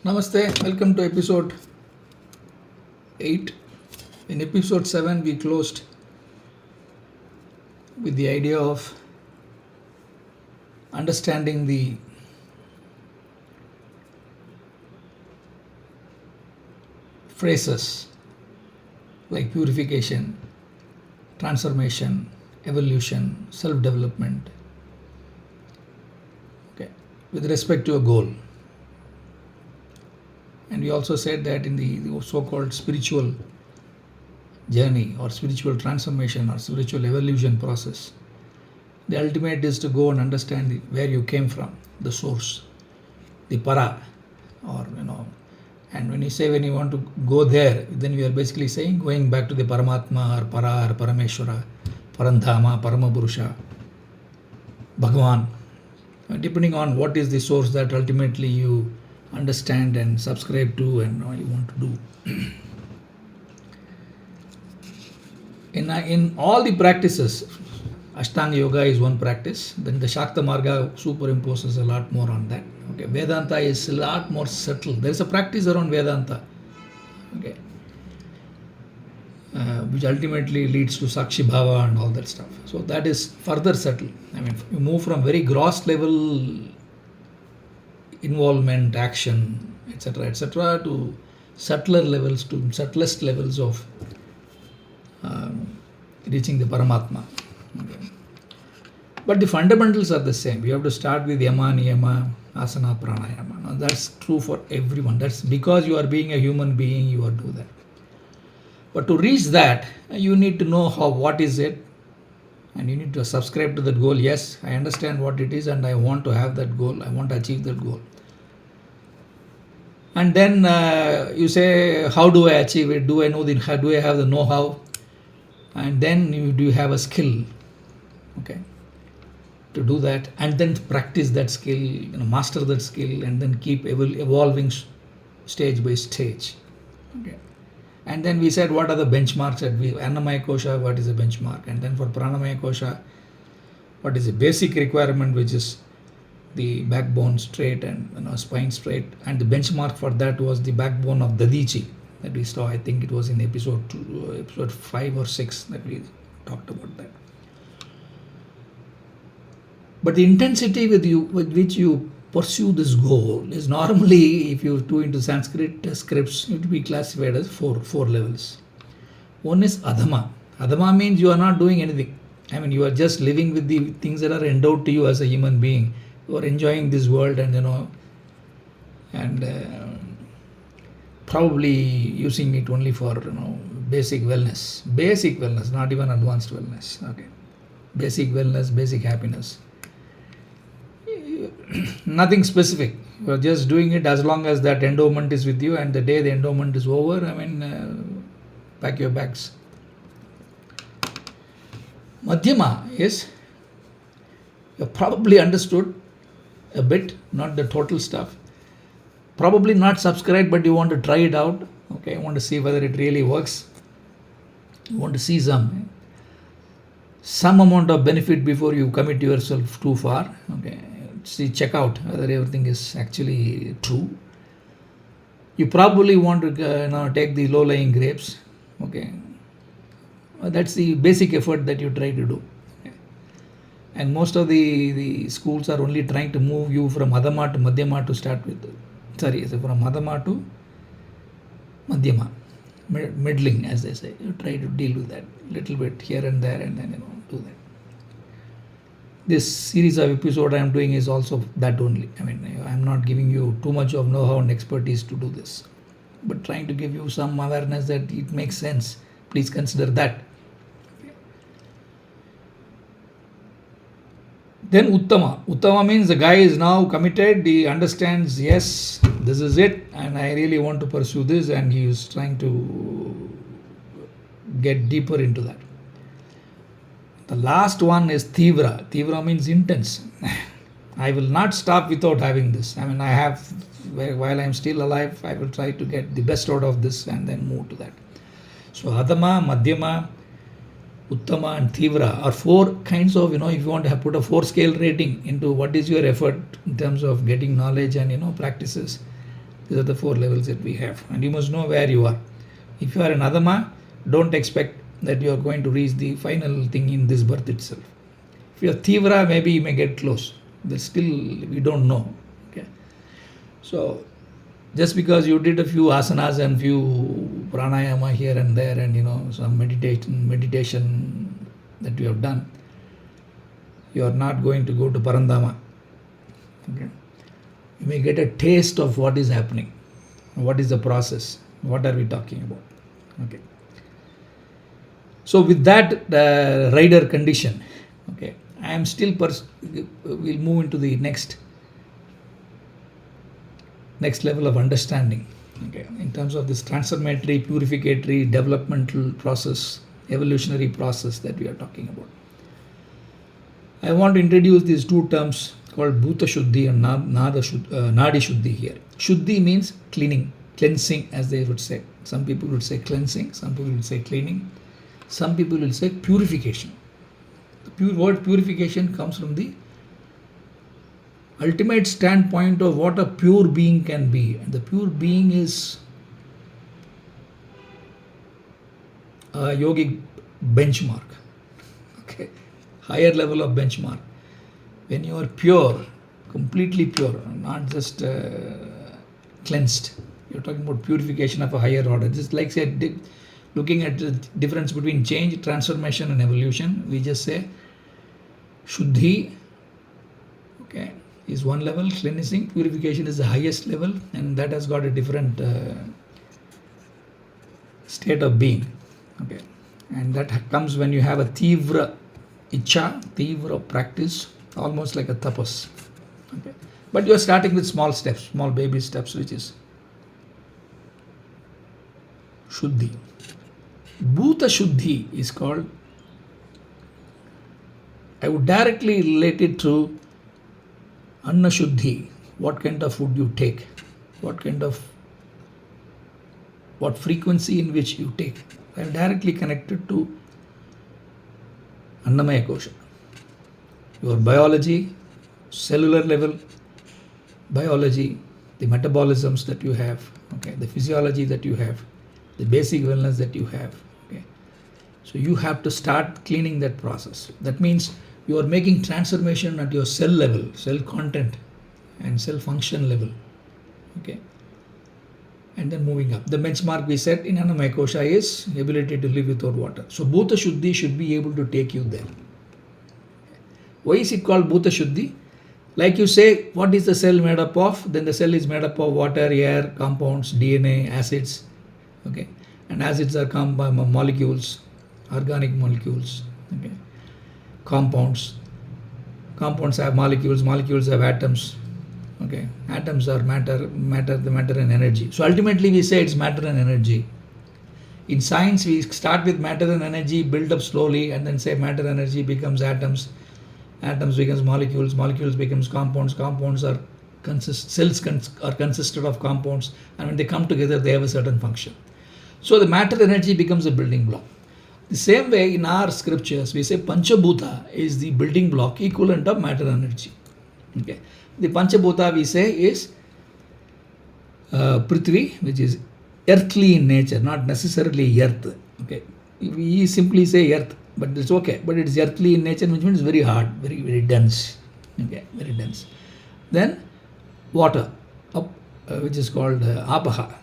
Namaste, welcome to episode 8. In episode 7, we closed with the idea of understanding the phrases like purification, transformation, evolution, self development, okay, with respect to a goal. And we also said that in the so-called spiritual journey or spiritual transformation or spiritual evolution process, the ultimate is to go and understand where you came from, the source, the para, or and when you want to go there, then we are basically saying going back to the Paramatma or Para or Parameshwara, Parandhama, Paramapurusha, Bhagavan, depending on what is the source that ultimately you understand and subscribe to and you want to do. In all the practices, Ashtanga Yoga is one practice, then the Shakta Marga superimposes a lot more on that. Okay, Vedanta is a lot more subtle. There is a practice around Vedanta, okay, which ultimately leads to Sakshi Bhava and all that stuff. So that is further subtle. I mean, you move from very gross level involvement, action, etc., to subtler levels, to subtlest levels of reaching the Paramatma. Okay. But the fundamentals are the same. You have to start with Yama, Niyama, Asana, Pranayama. Now, that's true for everyone. That's because you are being a human being, you are do that. But to reach that, you need to know what is it, and you need to subscribe to that goal. Yes, I understand what it is and I want to have that goal. I want to achieve that goal. And then you say, how do I achieve it? Do I have the know-how? And then do you have a skill, okay, to do that, and then practice that skill, master that skill, and then keep evolving stage by stage. Okay. And then we said, what are the benchmarks at Annamaya Kosha, what is the benchmark? And then for Pranamaya Kosha, what is the basic requirement, which is the backbone straight and spine straight. And the benchmark for that was the backbone of Dadichi that we saw. I think it was in episode 5 or 6 that we talked about that. But the intensity with which you pursue this goal is normally, if you do into Sanskrit scripts, it will be classified as four levels. One is Adhama. Adhama means you are not doing anything. I mean, you are just living with the things that are endowed to you as a human being. You are enjoying this world and probably using it only for basic wellness, not even advanced wellness. Okay, basic wellness, basic happiness. Nothing specific. You are just doing it as long as that endowment is with you, and the day the endowment is over, pack your bags. Madhyama is, you probably understood a bit, not the total stuff. Probably not subscribed, but you want to try it out. Okay, you want to see whether it really works. You want to see some amount of benefit before you commit yourself too far. Okay, check out whether everything is actually true. You probably want to take the low-lying grapes. Okay, that's the basic effort that you try to do. Okay. And most of the schools are only trying to move you from Adhama to Madhyama to start with. From Adhama to Madhyama, middling, as they say. You try to deal with that little bit here and there, and then do that. This series of episodes I am doing is also that only. I mean, I am not giving you too much of know-how and expertise to do this, but trying to give you some awareness that it makes sense. Please consider that. Then Uttama. Uttama means the guy is now committed. He understands, yes, this is it, and I really want to pursue this, and he is trying to get deeper into that. The last one is Tivra. Tivra means intense. I will not stop without having this. I mean, while I am still alive, I will try to get the best out of this and then move to that. So Adhama, Madhyama, Uttama and Tivra are four kinds of, if you want to put a 4-scale rating into what is your effort in terms of getting knowledge and, practices, These are the 4 levels that we have, and you must know where you are. If you are an Adama, don't expect that you are going to reach the final thing in this birth itself. If you are Tivra, maybe you may get close. But still, we don't know. Okay. So, just because you did a few asanas and few pranayama here and there, and some meditation that you have done, you are not going to go to Parandama. Okay. You may get a taste of what is happening, what is the process, what are we talking about. Okay. So with that rider condition, okay, I am still we'll move into the next level of understanding, okay, in terms of this transformatory, purificatory, developmental process, evolutionary process that we are talking about. I want to introduce these 2 terms called Bhuta Shuddhi and Nadi Shuddhi here. Shuddhi means cleaning, cleansing, as they would say. Some people would say cleansing, some people would say cleaning, some people will say purification. The word purification comes from the ultimate standpoint of what a pure being can be. And the pure being is a yogic benchmark, okay, higher level of benchmark. When you are pure, completely pure, not just cleansed, you're talking about purification of a higher order. Just like say, looking at the difference between change, transformation and evolution, we just say Shuddhi, okay, is one level, cleansing, purification is the highest level, and that has got a different state of being, okay. And that comes when you have a Tivra Icha, Tivra practice, almost like a tapas, okay. But you are starting with small steps, small baby steps, which is Shuddhi. Bhuta Shuddhi is called, I would directly relate it to Anna Shuddhi, what kind of food you take, what frequency in which you take. I am directly connected to Annamaya Kosha. Your biology, cellular level biology, the metabolisms that you have, okay, the physiology that you have, the basic wellness that you have, okay. So you have to start cleaning that process. That means you are making transformation at your cell level, cell content and cell function level, okay, and then moving up. The benchmark we set in Annamaya Kosha is ability to live without water. So Bhuta Shuddhi should be able to take you there. Why is it called Bhuta Shuddhi? Like you say, what is the cell made up of? Then the cell is made up of water, air, compounds, DNA, acids, okay, and acids are molecules, organic molecules, okay. Compounds have molecules have atoms, okay. Atoms are matter and energy. So ultimately we say it's matter and energy. In science we start with matter and energy, build up slowly, and then say matter and energy becomes atoms becomes molecules becomes compounds are cells are consisted of compounds, and when they come together they have a certain function. So the matter energy becomes a building block. The same way in our scriptures we say Panchabhuta is the building block equivalent of matter energy, okay. The Panchabhuta we say is Prithvi, which is earthly in nature, not necessarily earth, okay. We simply say earth, but it's okay, but it's earthly in nature, which means very hard, very dense, okay, very dense. Then water, which is called Apaha,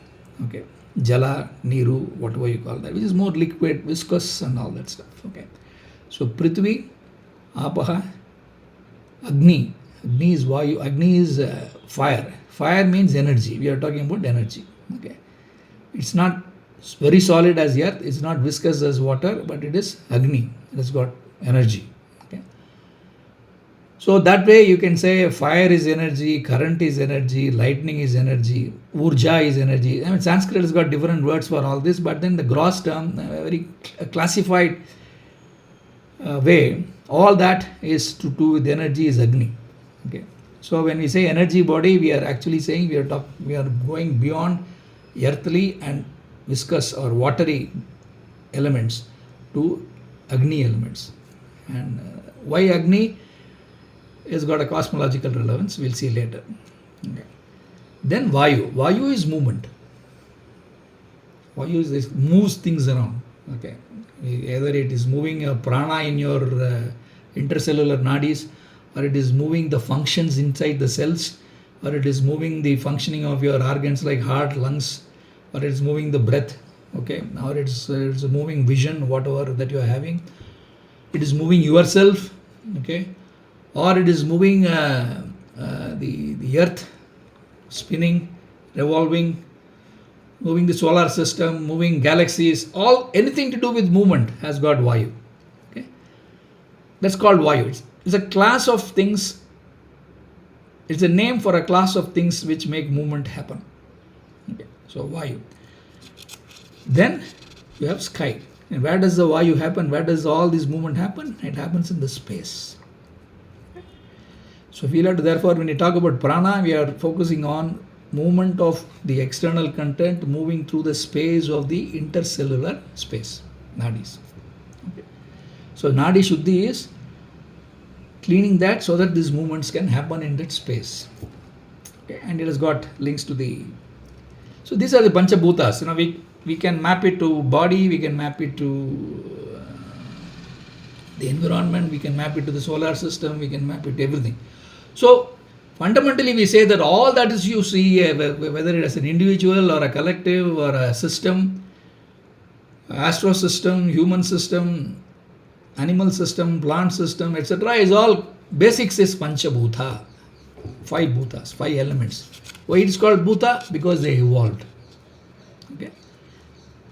okay, Jala, Niru, whatever you call that, which is more liquid, viscous and all that stuff, okay. So Prithvi, Apaha, Agni is Vayu, Agni is fire means energy. We are talking about energy, okay. It's not very solid as earth, it's not viscous as water, but it is Agni, it has got energy, okay. So that way you can say fire is energy, current is energy, lightning is energy, urja is energy. I mean, Sanskrit has got different words for all this, but then the gross term, a very classified way, all that is to do with energy is Agni, okay. So when we say energy body, we are actually saying we are going beyond earthly and viscous or watery elements to Agni elements. And why Agni has got a cosmological relevance, we'll see later, okay. Then Vayu. Vayu is movement. Vayu is this moves things around. Okay, either it is moving a prana in your intercellular nadis, or it is moving the functions inside the cells, or it is moving the functioning of your organs like heart, lungs, or it is moving the breath. Okay, or it's moving vision, whatever that you are having. It is moving yourself. Okay, or it is moving the earth, spinning, revolving, moving the solar system, moving galaxies, all anything to do with movement has got Vayu. Okay, that's called Vayu. It's a class of things. It's a name for a class of things which make movement happen. Okay, so Vayu. Then you have sky. And where does the Vayu happen? Where does all this movement happen? It happens in the space. So we'll have to, therefore, when we talk about prana, we are focusing on movement of the external content moving through the space of the intercellular space, nadis. Okay. So nadi shuddhi is cleaning that so that these movements can happen in that space. Okay. And it has got links to the. So these are the panchabhutas. We can map it to body, we can map it to the environment, we can map it to the solar system, we can map it to everything. So fundamentally we say that all that is you see, whether it is an individual or a collective or a system, astro system, human system, animal system, plant system, etc., is all basics is panchabhuta, 5 bhutas, 5 elements. Why it is called bhuta? Because they evolved. Okay,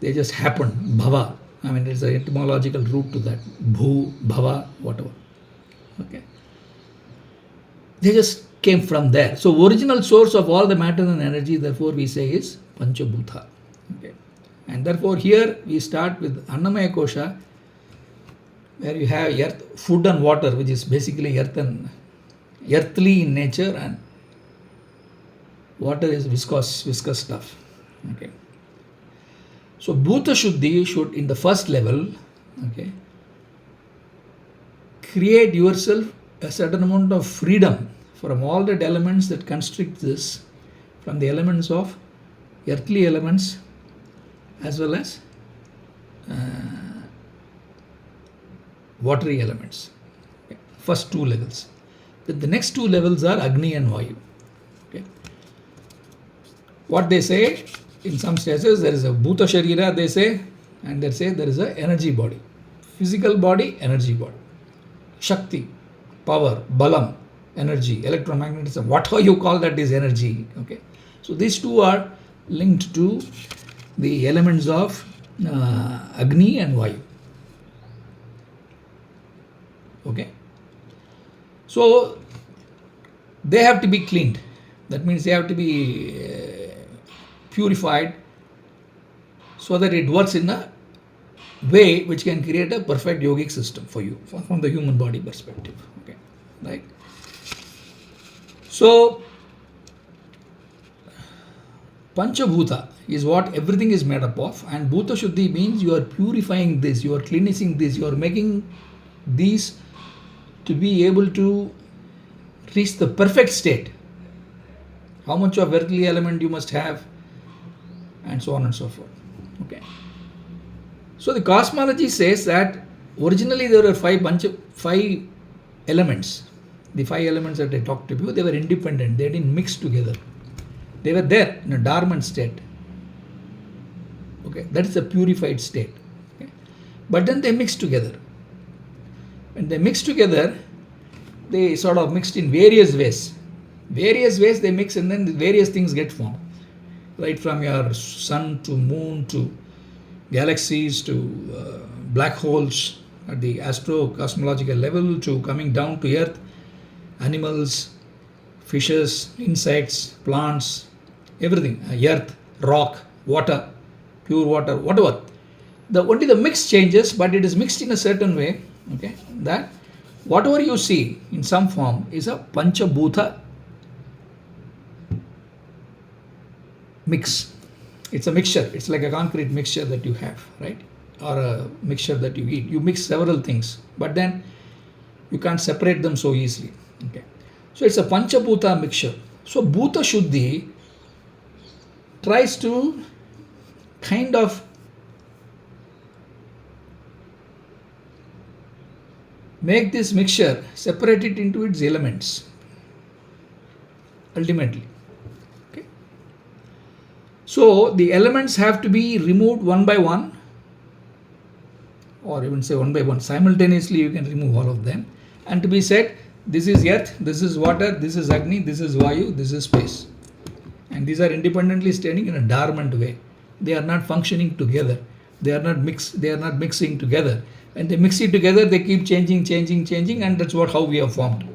they just happened. Bhava, I mean, there's an etymological root to that. Bhu, bhava, whatever. Okay, they just came from there. So original source of all the matter and energy, therefore we say, is panchabhuta. Okay, and therefore here we start with Annamaya Kosha, where you have earth, food and water, which is basically earthly in nature, and water is viscous stuff. Okay, so Bhuta Shuddhi should, in the first level, okay, create yourself a certain amount of freedom from all the elements that constrict this, from the elements of earthly elements as well as watery elements. Okay. First 2 levels. The next 2 levels are Agni and Vayu. Okay. What they say, in some cases there is a Bhuta Sharira, they say, and they say there is a energy body. Physical body, energy body. Shakti, power, balam, energy, electromagnetism, whatever you call that is energy. Okay. So these 2 are linked to the elements of Agni and Vayu. Okay. So they have to be cleaned. That means they have to be purified so that it works in a way which can create a perfect yogic system for you from the human body perspective. Okay, right? So Panchabhuta is what everything is made up of, and Bhuta Shuddhi means you are purifying this, you are cleansing this, you are making these to be able to reach the perfect state. How much of earthly element you must have, and so on and so forth. Okay. So the cosmology says that originally there were 5 elements. The 5 elements that I talked to you, they were independent. They didn't mix together. They were there in a dormant state. Okay, that is a purified state. Okay. But then they mixed together. When they mixed together, they sort of mixed in various ways. Various ways they mix, and then various things get formed. Right from your sun to moon to galaxies to black holes at the astro-cosmological level, to coming down to earth, animals, fishes, insects, plants, everything, earth, rock, water, pure water, whatever. Only the mix changes, but it is mixed in a certain way, okay, that whatever you see in some form is a Panchabhuta mix. It's a mixture. It's like a concrete mixture that you have, right? Or a mixture that you eat. You mix several things, but then you can't separate them so easily. Okay. So it's a Panchabhuta mixture. So Bhuta Shuddhi tries to kind of make this mixture, separate it into its elements ultimately. Okay. So the elements have to be removed one by one, or even say one by one. Simultaneously you can remove all of them, and to be said, this is earth, this is water, this is Agni, this is Vayu, this is space. And these are independently standing in a dormant way. They are not functioning together. They are not mixing together. And they mix it together, they keep changing, and that's how we have formed.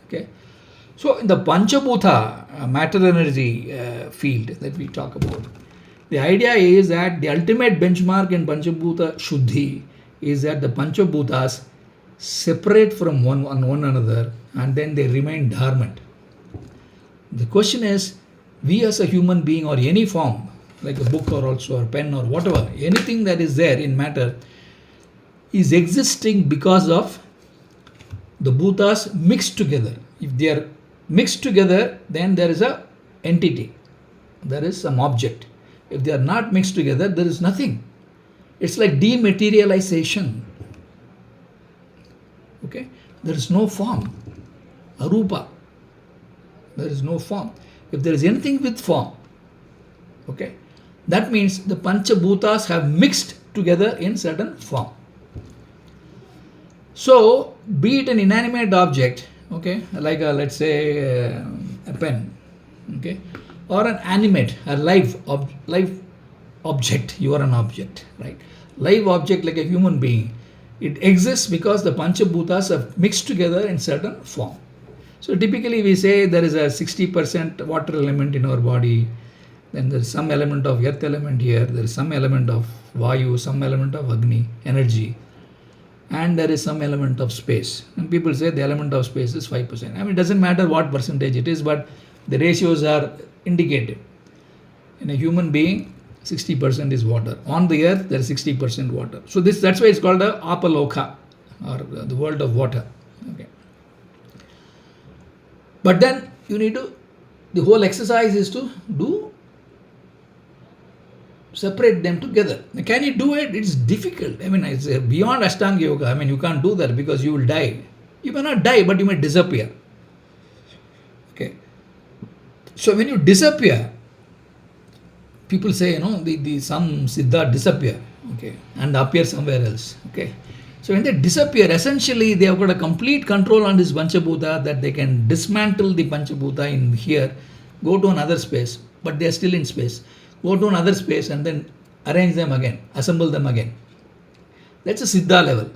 Okay. So in the Panchabhuta matter energy field that we talk about, the idea is that the ultimate benchmark in Panchabhuta Shuddhi is that the Panchabhutas separate from one another and then they remain dormant. The question is, we as a human being or any form, like a book or also a pen or whatever, anything that is there in matter is existing because of the bhutas mixed together. If they are mixed together, then there is a entity, there is some object. If they are not mixed together, there is nothing. It's like dematerialization. Okay, there is no form, arupa. There is no form. If there is anything with form, okay, that means the Panchabhutas have mixed together in certain form. So, be it an inanimate object, okay, like let's say a pen, okay, or an animate, a live object, you are an object, right? Live object like a human being, it exists because the Panchabhutas have mixed together in certain form. So typically we say there is a 60% water element in our body, then there is some element of earth element here, there is some element of Vayu, some element of Agni, energy, and there is some element of space. And people say the element of space is 5%. I mean, it doesn't matter what percentage it is, but the ratios are indicative. In a human being, 60% is water. On the earth, there is 60% water. So that's why it's called the Apaloka, or the world of water. Okay. But then you need to, the whole exercise is to separate them together. Can you do it? It's difficult. I mean, it's beyond Ashtanga Yoga. I mean, you can't do that because you will die. You may not die, but you may disappear. Okay. So when you disappear, people say, some Siddha disappear, okay, and appear somewhere else. Okay. So when they disappear, essentially they have got a complete control on this Panchabhuta, that they can dismantle the Panchabhuta in here, go to another space, but they are still in space. Go to another space and then arrange them again, assemble them again. That's a Siddha level.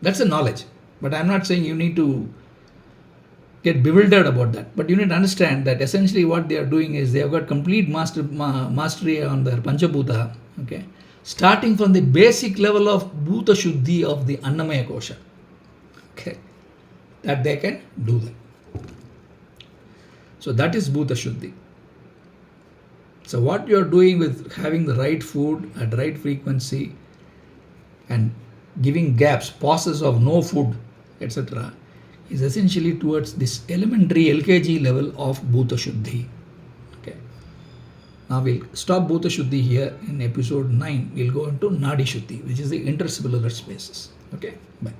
That's a knowledge. But I'm not saying you need to get bewildered about that. But you need to understand that essentially what they are doing is they have got complete mastery on their Panchabhuta, okay, starting from the basic level of Bhuta Shuddhi of the Annamaya Kosha. Okay, that they can do that. So that is Bhuta Shuddhi. So what you are doing with having the right food at right frequency and giving gaps, pauses of no food, etc., is essentially towards this elementary LKG level of Bhuta Shuddhi. Okay. Now we'll stop Bhuta Shuddhi here. In episode 9, we'll go into Nadi Shuddhi, which is the intercellular spaces. Okay. Bye.